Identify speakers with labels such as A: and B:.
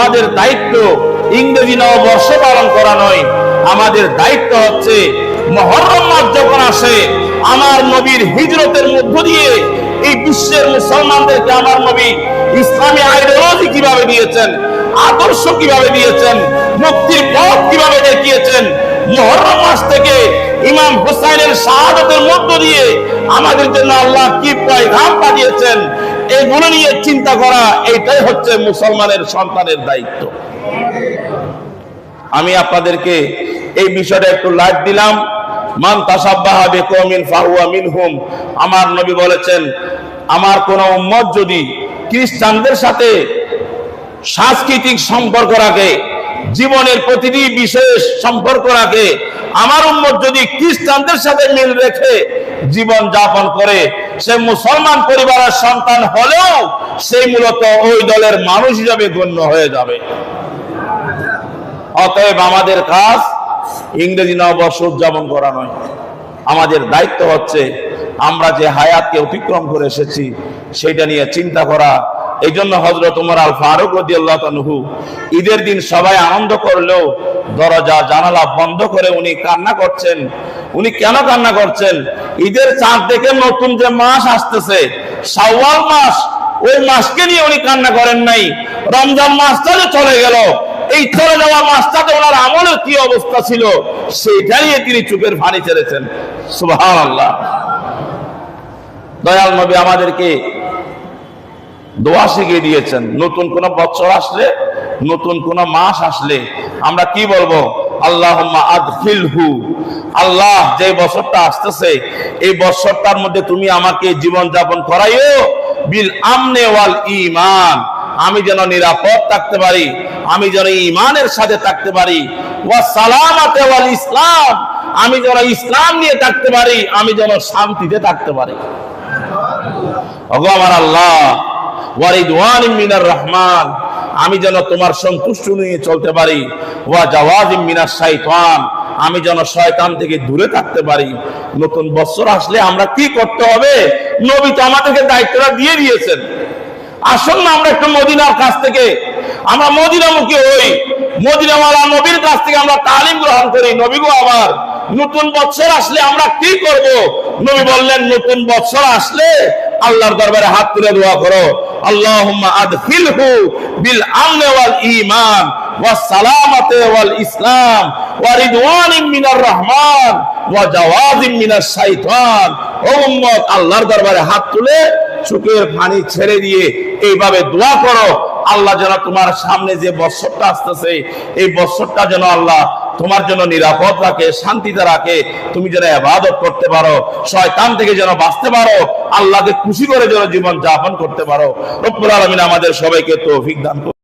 A: আমাদের দায়িত্ব ইংরেজি নববর্ষ পালন করা নয়। আমাদের দায়িত্ব হচ্ছে মুহররম মাস যখন আসে, আমার নবীর হিজরতের মধ্য দিয়ে এই বিশ্বের মুসলমানদেরকে আমার নবী ইসলামী আইডিওলজি কিভাবে দিয়েছেন, আদর্শ কিভাবে দিয়েছেন, মুক্তির পথ কিভাবে দেখিয়েছেন, মুহররম মাস থেকে ইমাম হুসাইনের শাহাদাতের মধ্য দিয়ে আমাদের জন্য আল্লাহ কি পয়গাম পাঠিয়েছেন, এগুলো নিয়ে চিন্তা করা, এটাই হচ্ছে মুসলমানের সন্তানের দায়িত্ব। আমি আপনাদেরকে এই বিষয়টা একটু লাইট দিলাম। মান তাসাব্বাহা বিকওমিন ফাহুয়া মিনহুম। আমার নবী বলেছেন, আমার কোন উম্মত যদি খ্রিস্টানদের সাথে সাংস্কৃতিক সম্পর্ক রাখে, জীবনের প্রতিটি বিশেষ সম্পর্ক রাখে, আমার উম্মত যদি খ্রিস্টানদের সাথে মিল রেখে জীবন যাপন করে, সে মুসলমান পরিবারের সন্তান হলেও সেই মূলত ওই দলের মানুষ হিসাবে গণ্য হয়ে যাবে। অতএব আমাদের কাজ ইংরেজি নববর্ষ উদযাপন করা নয়। আমাদের দায়িত্ব হচ্ছে আমরা যে হায়াতকে অতিক্রম করে এসেছি সেটা নিয়ে চিন্তা করা। এই জন্য হযরত ওমর আল ফারুক রাদিয়াল্লাহু আনহু ঈদের দিন সবাই আনন্দ করলেও দরজা জানালা বন্ধ করে উনি কান্না করছেন। উনি কেন কান্না করছেন? ঈদের চাঁদ দেখে নতুন যে মাস আসতেছে, শাওয়াল মাস, ওই মাসকে নিয়ে উনি কান্না করেন নাই। রমজান মাসটা যে চলে গেল, এই চলে যাওয়া মাসটাতে ওনার আমলের কি অবস্থা ছিল সেটা নিয়ে তিনি চোখের পানি ছেড়েছেন। সুবহানাল্লাহ। দয়াল নবী আমাদেরকে দোয়া শিখিয়ে দিয়েছেন। নতুন কোন বছর আসলে, নতুন কোন মাস আসলে আমরা কি বলবো? আল্লাহুম্মা আদখিলহু। আল্লাহ, যে বছরটা আসতেছে এই বছরটার মধ্যে তুমি আমাকে জীবন যাপন করাইও বিল আমনে ওয়াল ঈমান। আমি যেন নিরাপদ থাকতে পারি, আমি যেন ঈমানের সাথে থাকতে পারি, ওয়া সালামাতে ওয়াল ইসলাম। আমি যেন ইসলাম নিয়ে থাকতে পারি, আমি যেন শান্তিতে থাকতে পারি। ওগো আমার আল্লাহ, ওয়া রিদওয়ানিম মিনার রহমান। আমি যেন তোমার সন্তুষ্টি নিয়ে চলতে পারি, ওয়া জাওয়াজিম মিনাশ শাইতান। আমি যেন শয়তান থেকে দূরে থাকতে পারি। নতুন বছর আসলে আমরা কি করতে হবে? নবী তো আমাদেরকে দায়িত্বটা দিয়ে দিয়েছেন। আসুন না আমরা একটু মদিনার কাছ থেকে আমরা মদিনামুখী হই, মদিনাওয়ালা নবীর কাছ থেকে আমরা তালিম গ্রহণ করি। নবী গো আমার, নতুন বছর আসলে আমরা কি করব? নবী বললেন, নতুন বছর আসলে আল্লাহর দরবারে হাত তুলে দোয়া করো, আল্লাহুম্মা আদখিলহু বিল আমনি ওয়াল ঈমান ওয়াস সালামাতি ওয়াল ইসলাম ওয়া রিদওয়ানিম মিনার রহমান ওয়া জাওয়াজিম মিনাশ শাইতান। ও উম্মত, আল্লাহর দরবারে হাত তুলে চোখের পানি ছেড়ে দিয়ে এইভাবে দোয়া করো, আল্লাহ যেন তোমার সামনে যে বছরটা আসতেছে এই বছরটা যেন আল্লাহ তোমার জন্য নিরাপদ রাখে, শান্তিতে রাখে, তুমি যেন ইবাদত করতে পারো, শয়তান থেকে যেন বাঁচতে পারো, আল্লাহকে খুশি করে যেন জীবন যাপন করতে পারো। রব্বুল আলামিন আমাদের সবাইকে তৌফিক দান করুন।